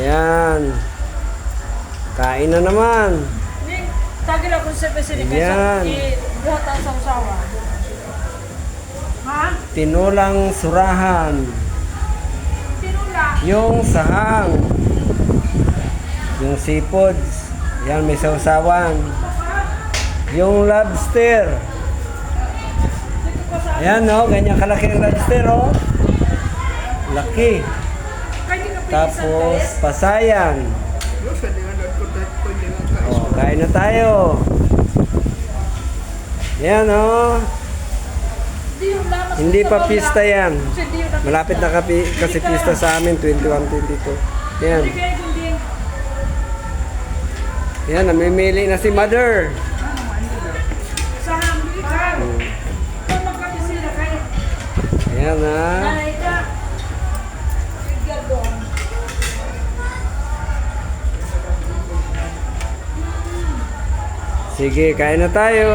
Ayan. Kain na naman. Tagil ako sa pesini Yan. kasi buhat ang sausawa. Ha? Tinulang surahan. Tinula. Yung sahang. Yung seafoods. Yan, may sausawan. Yung lobster. Ayan, no? Ganyan kalaki ang lobster, oh. Laki. Tapos, pasayan. Oh, kain na tayo. Ayan, oh. Hindi pa pista yan. Malapit na kasi pista sa amin, 21-22. Ayan. Ayan, namimili na si Mother. Ayan, ha. Sige, kain na tayo.